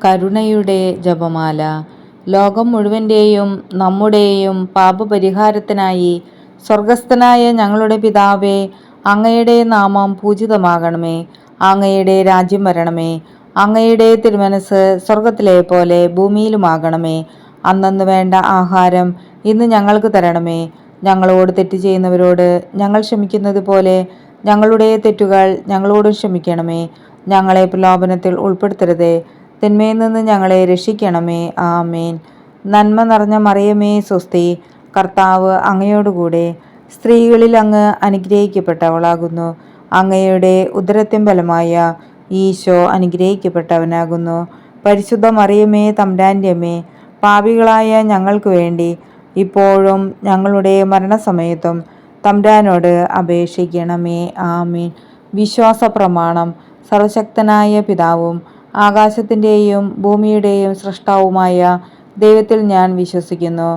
കരുണയുടെ ജപമാല. ലോകം മുഴുവൻ്റെയും നമ്മുടെയും പാപപരിഹാരത്തിനായി സ്വർഗസ്ഥനായ ഞങ്ങളുടെ പിതാവേ, അങ്ങയുടെ നാമം പൂജിതമാകണമേ. അങ്ങയുടെ രാജ്യം വരണമേ. അങ്ങയുടെ തിരുമനസ് സ്വർഗത്തിലെ പോലെ ഭൂമിയിലുമാകണമേ. അന്നന്ന് വേണ്ട ആഹാരം ഇന്ന് ഞങ്ങൾക്ക് തരണമേ. ഞങ്ങളോട് തെറ്റ് ചെയ്യുന്നവരോട് ഞങ്ങൾ ക്ഷമിക്കുന്നത് പോലെ ഞങ്ങളുടെ തെറ്റുകൾ ഞങ്ങളോടും ക്ഷമിക്കണമേ. ഞങ്ങളെ പ്രലോഭനത്തിൽ ഉൾപ്പെടുത്തരുതേ, തിന്മയിൽ നിന്ന് ഞങ്ങളെ രക്ഷിക്കണമേ. ആമേൻ. നന്മ നിറഞ്ഞ മറിയമേ സ്വസ്തി, കർത്താവ് അങ്ങയോടുകൂടെ സ്ത്രീകളിൽ അങ്ങ് അനുഗ്രഹിക്കപ്പെട്ടവളാകുന്നു. അങ്ങയുടെ ഉദരത്തിൻ ഫലമായ ഈശോ അനുഗ്രഹിക്കപ്പെട്ടവനാകുന്നു. പരിശുദ്ധ മറിയമേ തമ്പുരാൻ്റെ അമ്മേ, പാപികളായ ഞങ്ങൾക്ക് വേണ്ടി ഇപ്പോഴും ഞങ്ങളുടെ മരണസമയത്തും തമ്പുരാനോട് അപേക്ഷിക്കണമേ. ആമേൻ. വിശ്വാസ പ്രമാണം. സർവശക്തനായ പിതാവും ആകാശത്തിൻ്റെയും ഭൂമിയുടെയും സൃഷ്ടാവുമായ ദൈവത്തിൽ ഞാൻ വിശ്വസിക്കുന്നു.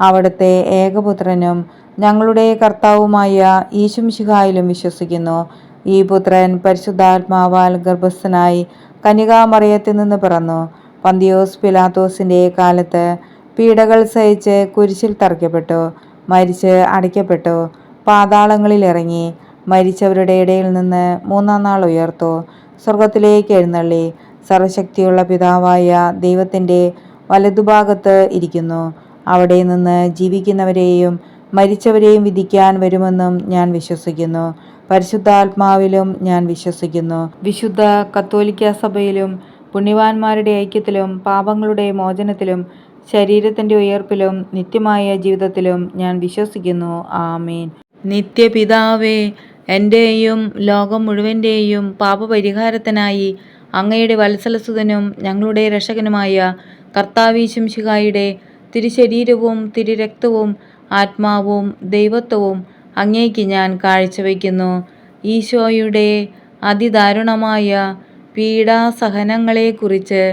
അവിടുത്തെ ഏകപുത്രനും ഞങ്ങളുടെ കർത്താവുമായ ഈശോമിശിഹായിലും വിശ്വസിക്കുന്നു. ഈ പുത്രൻ പരിശുദ്ധാത്മാവാൽ ഗർഭസ്ഥനായി കന്യകാമറിയത്തിൽ നിന്ന് പിറന്നു. പന്തിയോസ് പിലാത്തോസിൻ്റെ കാലത്ത് പീഡകൾ സഹിച്ച് കുരിശിൽ തറയ്ക്കപ്പെട്ടു, മരിച്ച് അടയ്ക്കപ്പെട്ടു, പാതാളങ്ങളിൽ ഇറങ്ങി, മരിച്ചവരുടെ ഇടയിൽ നിന്ന് മൂന്നാം നാൾ ഉയർത്തു, സ്വർഗത്തിലേക്ക് എഴുന്നള്ളി, സർവശക്തിയുള്ള പിതാവായ ദൈവത്തിൻ്റെ വലതുഭാഗത്ത് ഇരിക്കുന്നു. അവിടെ നിന്ന് ജീവിക്കുന്നവരെയും മരിച്ചവരെയും വിധിക്കാൻ വരുമെന്നും ഞാൻ വിശ്വസിക്കുന്നു. പരിശുദ്ധാത്മാവിലും ഞാൻ വിശ്വസിക്കുന്നു. വിശുദ്ധ കത്തോലിക്ക സഭയിലും പുണ്യവാന്മാരുടെ ഐക്യത്തിലും പാപങ്ങളുടെ മോചനത്തിലും ശരീരത്തിൻ്റെ ഉയർപ്പിലും നിത്യമായ ജീവിതത്തിലും ഞാൻ വിശ്വസിക്കുന്നു. ആമേൻ. നിത്യപിതാവേ, എൻ്റെയും ലോകം മുഴുവൻ്റെയും പാപപരിഹാരത്തിനായി അങ്ങയുടെ വത്സലസുതനും ഞങ്ങളുടെ രക്ഷകനുമായ കർത്താവീശുമിശിഹായുടെ തിരുശരീരവും തിരുരക്തവും ആത്മാവും ദൈവത്വവും അങ്ങേക്ക് ഞാൻ കാഴ്ചവെക്കുന്നു. ഈശോയുടെ അതിദാരുണമായ പീഡാസഹനങ്ങളെക്കുറിച്ച്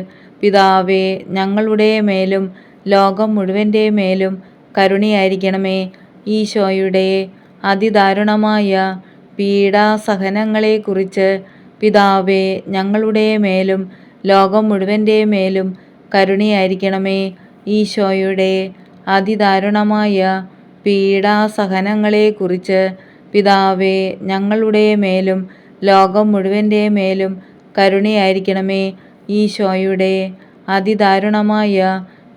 പിതാവേ, ഞങ്ങളുടെ മേലും ലോകം മുഴുവൻ്റെ മേലും കരുണയായിരിക്കണമേ. ഈശോയുടെ അതിദാരുണമായ പീഡാസഹനങ്ങളെക്കുറിച്ച് പിതാവേ, ഞങ്ങളുടെ മേലും ലോകം മുഴുവൻ്റെ മേലും കരുണയായിരിക്കണമേ. ഈശോയുടെ അതിദാരുണമായ പീഡാസഹനങ്ങളെക്കുറിച്ച് പിതാവേ, ഞങ്ങളുടെ മേലും ലോകം മുഴുവൻ്റെ മേലും കരുണയായിരിക്കണമേ. ഈശോയുടെ അതിദാരുണമായ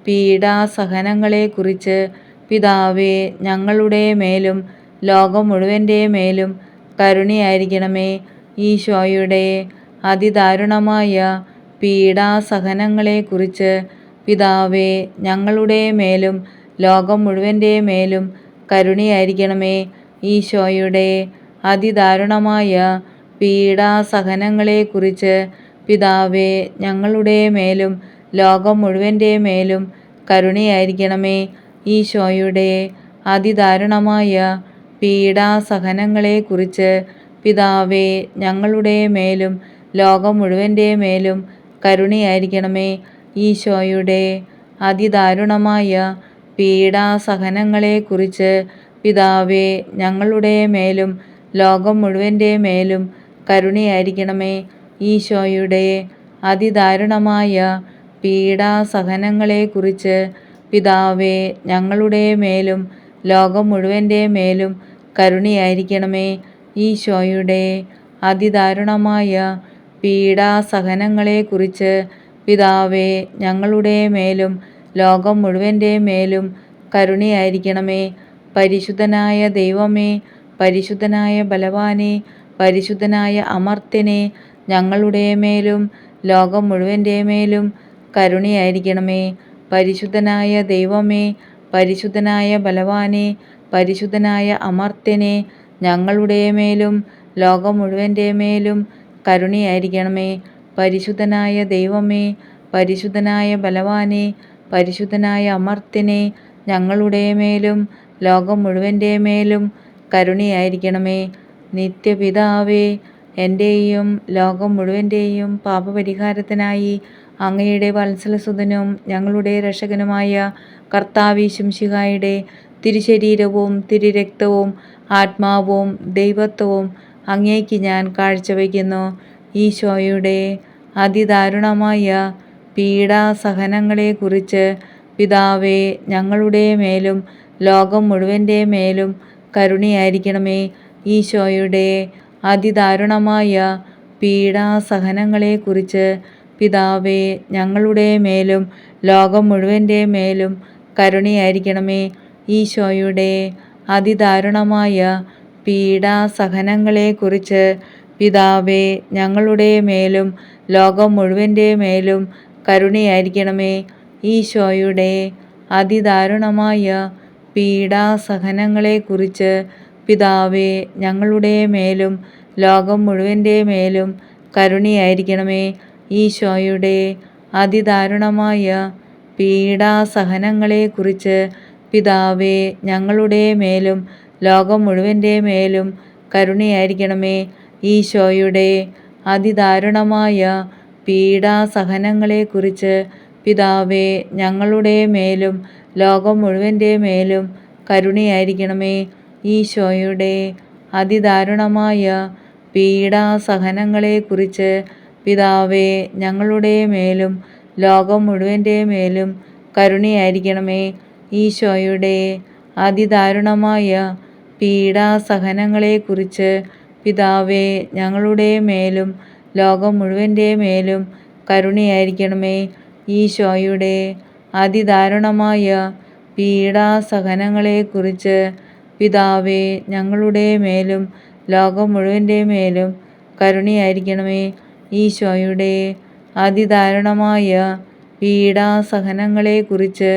പീഡാസഹനങ്ങളെക്കുറിച്ച് പിതാവേ, ഞങ്ങളുടെ മേലും ലോകം മുഴുവൻ്റെ മേലും കരുണയായിരിക്കണമേ. ഈശോയുടെ അതിദാരുണമായ പീഡാസഹനങ്ങളെക്കുറിച്ച് പിതാവേ, ഞങ്ങളുടെ മേലും ലോകം മുഴുവൻ്റെ മേലും കരുണയായിരിക്കണമേ. ഈശോയുടെ അതിദാരുണമായ പീഡാസഹനങ്ങളെക്കുറിച്ച് പിതാവേ, ഞങ്ങളുടെ മേലും ലോകം മുഴുവൻ്റെ മേലും കരുണയായിരിക്കണമേ. ഈശോയുടെ അതിദാരുണമായ പീഡാസഹനങ്ങളെക്കുറിച്ച് പിതാവേ, ഞങ്ങളുടെ മേലും ലോകം മുഴുവൻ്റെ മേലും കരുണയായിരിക്കണമേ. ഈശോയുടെ അതിദാരുണമായ പീഡാസഹനങ്ങളെക്കുറിച്ച് പിതാവേ, ഞങ്ങളുടെ മേലും ലോകം മുഴുവൻ്റെ മേലും കരുണയായിരിക്കണമേ. ഈശോയുടെ അതിദാരുണമായ പീഡാസഹനങ്ങളെക്കുറിച്ച് പിതാവേ, ഞങ്ങളുടെ മേലും ലോകം മുഴുവൻ്റെ മേലും കരുണയായിരിക്കണമേ. ഈശോയുടെ അതിദാരുണമായ പീഡാസഹനങ്ങളെക്കുറിച്ച് പിതാവേ, ഞങ്ങളുടെ മേലും ലോകം മുഴുവൻ്റെ മേലും കരുണയായിരിക്കണമേ. പരിശുദ്ധനായ ദൈവമേ, പരിശുദ്ധനായ ബലവാനേ, പരിശുദ്ധനായ അമർത്യനേ, ഞങ്ങളുടെ മേലും ലോകം മുഴുവൻ്റെ മേലും കരുണയായിരിക്കണമേ. പരിശുദ്ധനായ ദൈവമേ, പരിശുദ്ധനായ ബലവാനേ, പരിശുദ്ധനായ അമർത്യനേ, ഞങ്ങളുടെ മേലും ലോകം മുഴുവൻ്റെ മേലും കരുണയായിരിക്കണമേ. പരിശുദ്ധനായ ദൈവമേ, പരിശുദ്ധനായ ബലവാനേ, പരിശുദ്ധനായ അമർത്യനേ, ഞങ്ങളുടെ മേലും ലോകം മുഴുവൻ്റെ മേലും കരുണയായിരിക്കണമേ. നിത്യപിതാവേ, എൻ്റെയും ലോകം മുഴുവൻ്റെയും പാപപരിഹാരത്തിനായി അങ്ങയുടെ വത്സലസുതനും ഞങ്ങളുടെ രക്ഷകനുമായ കർത്താവീശുമിശിഹായുടെ തിരുശരീരവും തിരുരക്തവും ആത്മാവും ദൈവത്വവും അങ്ങേക്ക് ഞാൻ കാഴ്ചവെക്കുന്നു. ഈശോയുടെ അതിദാരുണമായ പീഡാസഹനങ്ങളെക്കുറിച്ച് പിതാവേ ഞങ്ങളുടെ മേലും ലോകം മുഴുവൻ്റെ മേലും കരുണയായിരിക്കണമേ. ഈശോയുടെ അതിദാരുണമായ പീഡാസഹനങ്ങളെക്കുറിച്ച് പിതാവേ ഞങ്ങളുടെ മേലും ലോകം മുഴുവൻ്റെ മേലും കരുണയായിരിക്കണമേ. ഈശോയുടെ അതിദാരുണമായ പീഡാസഹനങ്ങളെക്കുറിച്ച് പിതാവേ ഞങ്ങളുടെ മേലും ലോകം മുഴുവൻ്റെ മേലും കരുണയായിരിക്കണമേ. ഈശോയുടെ അതിദാരുണമായ പീഡാസഹനങ്ങളെക്കുറിച്ച് പിതാവേ ഞങ്ങളുടെ മേലും ലോകം മുഴുവൻ്റെ മേലും കരുണയായിരിക്കണമേ. ഈശോയുടെ അതിദാരുണമായ പീഡാസഹനങ്ങളെക്കുറിച്ച് പിതാവേ ഞങ്ങളുടെ മേലും ലോകം മുഴുവൻ്റെ മേലും കരുണയായിരിക്കണമേ. ഈശോയുടെ അതിദാരുണമായ പീഡാസഹനങ്ങളെക്കുറിച്ച് പിതാവേ ഞങ്ങളുടെ മേലും ലോകം മുഴുവൻ്റെ മേലും കരുണയായിരിക്കണമേ. ഈശോയുടെ അതിദാരുണമായ പീഡാസഹനങ്ങളെക്കുറിച്ച് പിതാവേ ഞങ്ങളുടെ മേലും ലോകം മുഴുവൻ്റെ മേലും കരുണയായിരിക്കണമേ. ഈശോയുടെ അതിദാരുണമായ പീഡാസഹനങ്ങളെക്കുറിച്ച് പിതാവേ ഞങ്ങളുടെ മേലും ലോകം മുഴുവൻ്റെ മേലും കരുണയായിരിക്കണമേ. ഈശോയുടെ അതിദാരുണമായ പീഡാസഹനങ്ങളെക്കുറിച്ച് പിതാവേ ഞങ്ങളുടെ മേലും ലോകം മുഴുവൻ്റെ മേലും കരുണയായിരിക്കണമേ. ഈശോയുടെ അതിദാരുണമായ പീഡാസഹനങ്ങളെക്കുറിച്ച്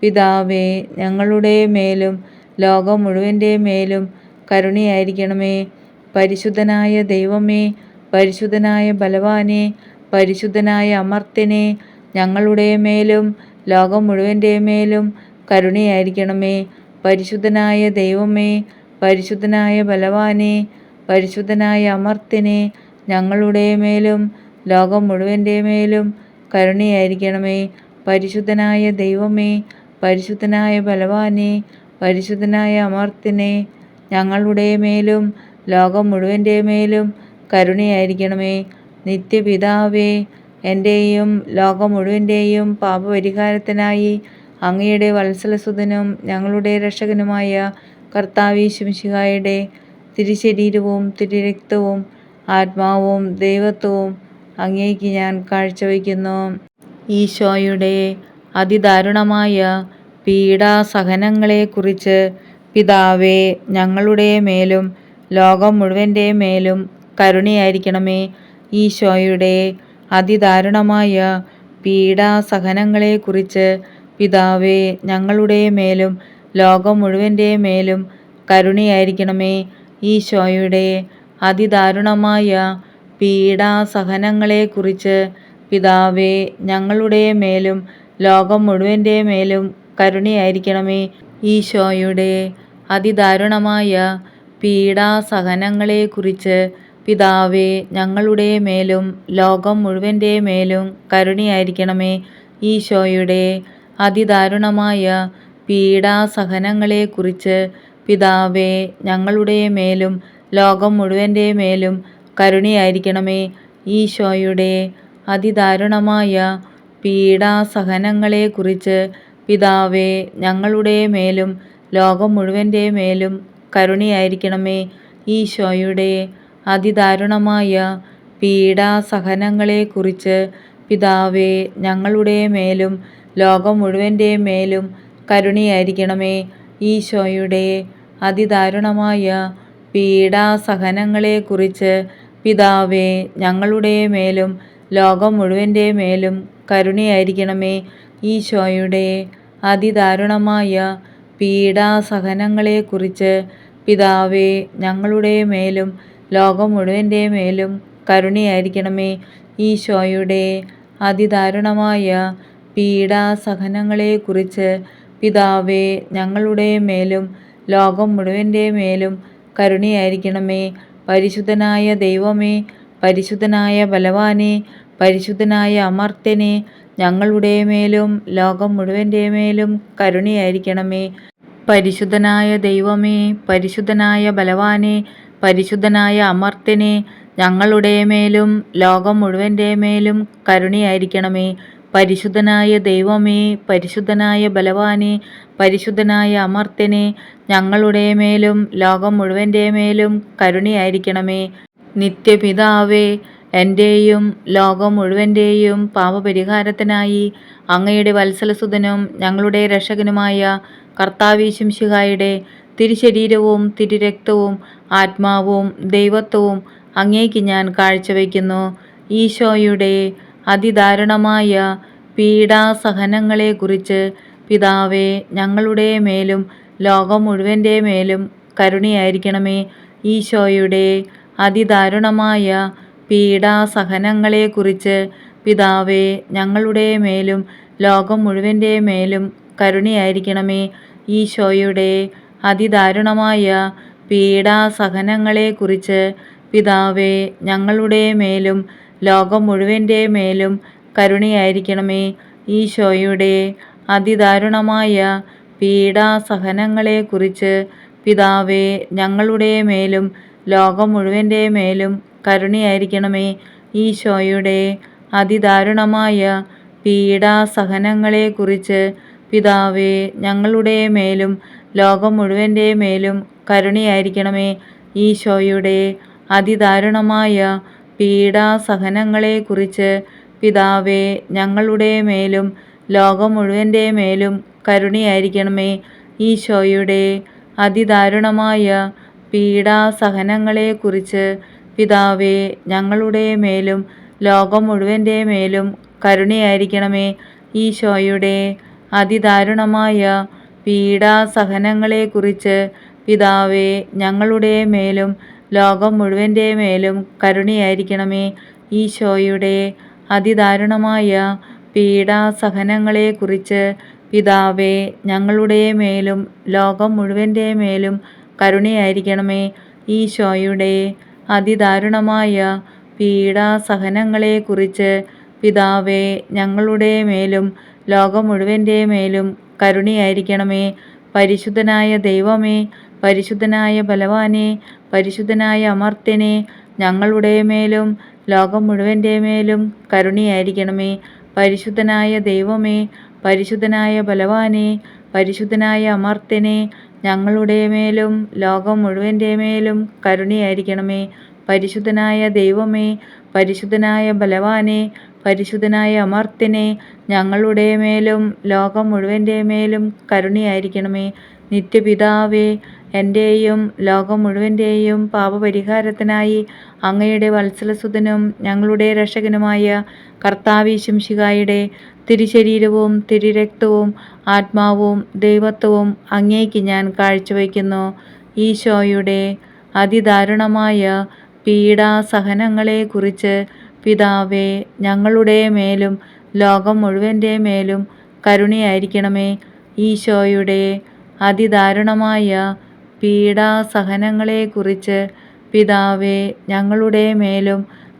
പിതാവേ ഞങ്ങളുടെ മേലും ലോകം മുഴുവൻ്റെ മേലും കരുണയായിരിക്കണമേ. പരിശുദ്ധനായ ദൈവമേ, പരിശുദ്ധനായ ബലവാനെ, പരിശുദ്ധനായ അമർത്യനെ, ഞങ്ങളുടെ മേലും ലോകം മുഴുവൻ്റെ മേലും കരുണയായിരിക്കണമേ. പരിശുദ്ധനായ ദൈവമേ, പരിശുദ്ധനായ ബലവാനെ, പരിശുദ്ധനായ അമർത്യനെ, ഞങ്ങളുടെ മേലും ലോകം മുഴുവൻ്റെ മേലും കരുണയായിരിക്കണമേ. പരിശുദ്ധനായ ദൈവമേ, പരിശുദ്ധനായ ബലവാനെ, പരിശുദ്ധനായ അമർത്യനെ, ഞങ്ങളുടെ മേലും ലോകം മുഴുവൻ്റെ മേലും കരുണയായിരിക്കണമേ. നിത്യപിതാവേ, എൻ്റെയും ലോകം മുഴുവൻ്റെയും പാപപരിഹാരത്തിനായി അങ്ങയുടെ വത്സലസുതനും ഞങ്ങളുടെ രക്ഷകനുമായ കർത്താവീശുമിശിഹായുടെ തിരുശരീരവും തിരുരക്തവും ആത്മാവും ദൈവത്വവും അങ്ങേക്ക് ഞാൻ കാഴ്ചവയ്ക്കുന്നു. ഈശോയുടെ അതിദാരുണമായ പീഡാസഹനങ്ങളെക്കുറിച്ച് പിതാവേ ഞങ്ങളുടെ മേലും ലോകം മുഴുവൻ്റെ മേലും കരുണയായിരിക്കണമേ. ഈശോയുടെ അതിദാരുണമായ പീഡാസഹനങ്ങളെക്കുറിച്ച് പിതാവേ ഞങ്ങളുടെ മേലും ലോകം മുഴുവൻ്റെ മേലും കരുണയായിരിക്കണമേ. ഈശോയുടെ അതിദാരുണമായ പീഡാസഹനങ്ങളെക്കുറിച്ച് പിതാവേ ഞങ്ങളുടെ മേലും ലോകം മുഴുവൻ്റെ മേലും കരുണയായിരിക്കണമേ. ഈശോയുടെ അതിദാരുണമായ പീഡാസഹനങ്ങളെക്കുറിച്ച് പിതാവേ ഞങ്ങളുടെ മേലും ലോകം മുഴുവൻ്റെ മേലും കരുണയായിരിക്കണമേ. ഈശോയുടെ അതിദാരുണമായ പീഡാസഹനങ്ങളെക്കുറിച്ച് പിതാവേ ഞങ്ങളുടെ മേലും ലോകം മുഴുവൻ്റെ മേലും കരുണയായിരിക്കണമേ. ഈശോയുടെ അതിദാരുണമായ പീഡാസഹനങ്ങളെക്കുറിച്ച് പിതാവേ ഞങ്ങളുടെ മേലും ലോകം മുഴുവൻ്റെ മേലും കരുണയായിരിക്കണമേ. ഈശോയുടെ അതിദാരുണമായ പീഡാസഹനങ്ങളെക്കുറിച്ച് പിതാവേ ഞങ്ങളുടെ മേലും ലോകം മുഴുവൻ്റെ മേലും കരുണയായിരിക്കണമേ. ഈശോയുടെ അതിദാരുണമായ പീഡാസഹനങ്ങളെക്കുറിച്ച് പിതാവേ ഞങ്ങളുടെ മേലും ലോകം മുഴുവൻ്റെ മേലും കരുണയായിരിക്കണമേ. ഈശോയുടെ അതിദാരുണമായ പീഡാസഹനങ്ങളെക്കുറിച്ച് പിതാവേ ഞങ്ങളുടെ മേലും ലോകം മുഴുവൻ്റെ മേലും കരുണയായിരിക്കണമേ. ഈശോയുടെ അതിദാരുണമായ പീഡാസഹനങ്ങളെക്കുറിച്ച് പിതാവേ ഞങ്ങളുടെ മേലും ലോകം മുഴുവൻ്റെ മേലും കരുണയായിരിക്കണമേ. പരിശുദ്ധനായ ദൈവമേ, പരിശുദ്ധനായ ബലവാനെ, പരിശുദ്ധനായ അമർത്യനെ, ഞങ്ങളുടെ മേലും ലോകം മുഴുവൻ്റെ മേലും കരുണയായിരിക്കണമേ. പരിശുദ്ധനായ ദൈവമേ, പരിശുദ്ധനായ ബലവാനെ, പരിശുദ്ധനായ അമർത്യനെ, ഞങ്ങളുടെ മേലും ലോകം മുഴുവൻ്റെ മേലും കരുണയായിരിക്കണമേ. പരിശുദ്ധനായ ദൈവമേ, പരിശുദ്ധനായ ബലവാനെ, പരിശുദ്ധനായ അമർത്യനെ, ഞങ്ങളുടെ മേലും ലോകം മുഴുവൻ്റെ മേലും കരുണയായിരിക്കണമേ. നിത്യപിതാവേ, എൻ്റെയും ലോകം മുഴുവൻ്റെയും പാപപരിഹാരത്തിനായി അങ്ങയുടെ വത്സലസുതനും ഞങ്ങളുടെ രക്ഷകനുമായ കർത്താവീശുംശിഹായുടെ തിരുശരീരവും തിരുരക്തവും ആത്മാവും ദൈവത്വവും അങ്ങേക്ക് ഞാൻ കാഴ്ചവെക്കുന്നു. ഈശോയുടെ അതിദാരുണമായ പീഡാസഹനങ്ങളെക്കുറിച്ച് പിതാവേ, ഞങ്ങളുടെ മേലും ലോകം മുഴുവൻ്റെ മേലും കരുണയായിരിക്കണമേ. ഈശോയുടെ അതിദാരുണമായ പീഡാസഹനങ്ങളെക്കുറിച്ച് പിതാവേ, ഞങ്ങളുടെ മേലും ലോകം മുഴുവൻ്റെ മേലും കരുണയായിരിക്കണമേ. ഈശോയുടെ അതിദാരുണമായ പീഡാസഹനങ്ങളെക്കുറിച്ച് പിതാവേ, ഞങ്ങളുടെ മേലും ലോകം മുഴുവൻ്റെ മേലും കരുണയായിരിക്കണമേ. ഈശോയുടെ അതിദാരുണമായ പീഡാസഹനങ്ങളെക്കുറിച്ച് പിതാവേ, ഞങ്ങളുടെ മേലും ലോകം മുഴുവൻ്റെ മേലും കരുണയായിരിക്കണമേ. ഈശോയുടെ അതിദാരുണമായ പീഡാസഹനങ്ങളെക്കുറിച്ച് പിതാവേ, ഞങ്ങളുടെ മേലും ലോകം മുഴുവൻ്റെ മേലും കരുണയായിരിക്കണമേ. ഈശോയുടെ അതിദാരുണമായ പീഡാസഹനങ്ങളെക്കുറിച്ച് പിതാവേ, ഞങ്ങളുടെ മേലും ലോകം മുഴുവൻ്റെ മേലും കരുണയായിരിക്കണമേ. ഈശോയുടെ അതിദാരുണമായ പീഡാസഹനങ്ങളെക്കുറിച്ച് പിതാവേ, ഞങ്ങളുടെ മേലും ലോകം മുഴുവൻ്റെ മേലും കരുണയായിരിക്കണമേ. ഈശോയുടെ അതിദാരുണമായ പീഡാസഹനങ്ങളെക്കുറിച്ച് പിതാവേ, ഞങ്ങളുടെ മേലും ലോകം മുഴുവൻ്റെ മേലും കരുണയായിരിക്കണമേ. ഈശോയുടെ അതിദാരുണമായ പീഡാസഹനങ്ങളെക്കുറിച്ച് പിതാവേ, ഞങ്ങളുടെ മേലും ലോകം മുഴുവൻ്റെ മേലും കരുണയായിരിക്കണമേ. ഈശോയുടെ അതിദാരുണമായ പീഡാസഹനങ്ങളെക്കുറിച്ച് പിതാവേ, ഞങ്ങളുടെ മേലും ലോകം മുഴുവൻ്റെ മേലും കരുണയായിരിക്കണമേ. പരിശുദ്ധനായ ദൈവമേ, പരിശുദ്ധനായ ബലവാനെ, പരിശുദ്ധനായ അമർത്യനെ, ഞങ്ങളുടെ മേലും ലോകം മുഴുവൻ്റെ മേലും കരുണയായിരിക്കണമേ. പരിശുദ്ധനായ ദൈവമേ, പരിശുദ്ധനായ ബലവാനെ, പരിശുദ്ധനായ അമർത്യനെ, ഞങ്ങളുടെ മേലും ലോകം മുഴുവൻ്റെ മേലും കരുണയായിരിക്കണമേ. പരിശുദ്ധനായ ദൈവമേ, പരിശുദ്ധനായ ബലവാനെ, പരിശുദ്ധനായ അമർത്യനെ, ഞങ്ങളുടെ മേലും ലോകം മുഴുവൻ്റെ മേലും കരുണയായിരിക്കണമേ. നിത്യപിതാവേ, എൻ്റെയും ലോകം മുഴുവൻ്റെയും പാപപരിഹാരത്തിനായി അങ്ങയുടെ വത്സലസുതനും ഞങ്ങളുടെ രക്ഷകനുമായ കർത്താവീശുംശിഹായുടെ തിരുശരീരവും തിരുരക്തവും ആത്മാവും ദൈവത്വവും അങ്ങേക്ക് ഞാൻ കാഴ്ചവെക്കുന്നു. ഈശോയുടെ അതിദാരുണമായ പീഡാസഹനങ്ങളെക്കുറിച്ച് പിതാവേ, ഞങ്ങളുടെ മേലും ലോകം മുഴുവൻ്റെ മേലും കരുണയായിരിക്കണമേ. ഈശോയുടെ അതിദാരുണമായ പീഡാസഹനങ്ങളെക്കുറിച്ച് പിതാവേ, ഞങ്ങളുടെ മേലും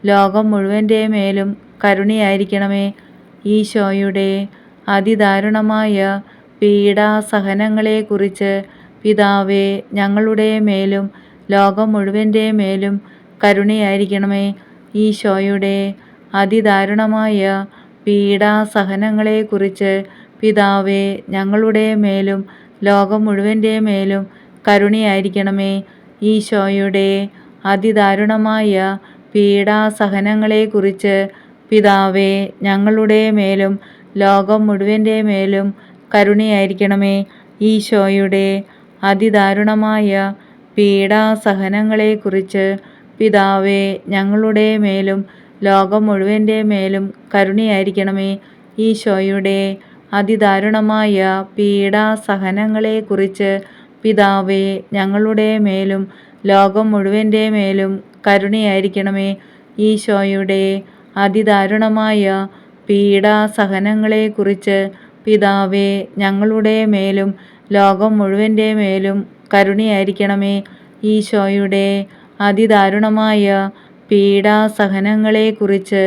ലോകം മുഴുവൻ്റെ മേലും കരുണയായിരിക്കണമേ. ഈശോയുടെ അതിദാരുണമായ പീഡാസഹനങ്ങളെക്കുറിച്ച് പിതാവേ, ഞങ്ങളുടെ മേലും ലോകം മുഴുവൻ്റെ മേലും കരുണയായിരിക്കണമേ. ഈശോയുടെ അതിദാരുണമായ പീഡാസഹനങ്ങളെക്കുറിച്ച് പിതാവേ, ഞങ്ങളുടെ മേലും ലോകം മുഴുവൻ്റെ മേലും കരുണയായിരിക്കണമേ. ഈശോയുടെ അതിദാരുണമായ പീഡാസഹനങ്ങളെക്കുറിച്ച് പിതാവേ, ഞങ്ങളുടെ മേലും ലോകം മുഴുവൻ്റെ മേലും കരുണയായിരിക്കണമേ. ഈശോയുടെ അതിദാരുണമായ പീഡാസഹനങ്ങളെക്കുറിച്ച് പിതാവേ, ഞങ്ങളുടെ മേലും ലോകം മുഴുവൻ്റെ മേലും കരുണയായിരിക്കണമേ. ഈശോയുടെ അതിദാരുണമായ പീഡാസഹനങ്ങളെക്കുറിച്ച് പിതാവേ, ഞങ്ങളുടെ മേലും ലോകം മുഴുവൻ്റെ മേലും കരുണയായിരിക്കണമേ. ഈശോയുടെ അതിദാരുണമായ പീഡാസഹനങ്ങളെക്കുറിച്ച് പിതാവേ, ഞങ്ങളുടെ മേലും ലോകം മുഴുവൻ്റെ മേലും കരുണയായിരിക്കണമേ. ഈശോയുടെ അതിദാരുണമായ പീഡാസഹനങ്ങളെക്കുറിച്ച്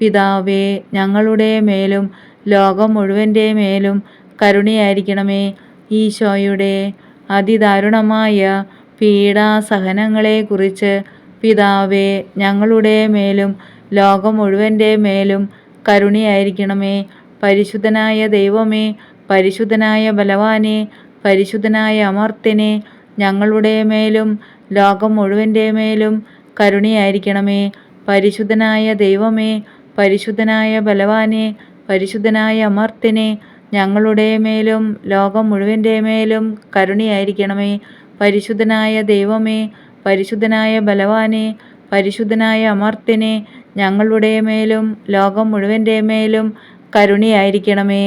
പിതാവേ, ഞങ്ങളുടെ മേലും ലോകം മുഴുവൻ്റെ മേലും കരുണയായിരിക്കണമേ. ഈശോയുടെ അതിദാരുണമായ പീഡാസഹനങ്ങളെക്കുറിച്ച് പിതാവേ, ഞങ്ങളുടെ മേലും ലോകം മുഴുവൻ്റെ മേലും കരുണയായിരിക്കണമേ. പരിശുദ്ധനായ ദൈവമേ, പരിശുദ്ധനായ ബലവാനെ, പരിശുദ്ധനായ അമർത്യനെ, ഞങ്ങളുടെ മേലും ലോകം മുഴുവൻ്റെ മേലും കരുണയായിരിക്കണമേ. പരിശുദ്ധനായ ദൈവമേ, പരിശുദ്ധനായ ബലവാനെ, പരിശുദ്ധനായ അമർത്യനെ, ഞങ്ങളുടെ മേലും ലോകം മുഴുവൻ്റെ മേലും കരുണയായിരിക്കണമേ. പരിശുദ്ധനായ ദൈവമേ, പരിശുദ്ധനായ ബലവാനെ, പരിശുദ്ധനായ അമർത്യനെ, ഞങ്ങളുടെ മേലും ലോകം മുഴുവൻ്റെ മേലും കരുണയായിരിക്കണമേ.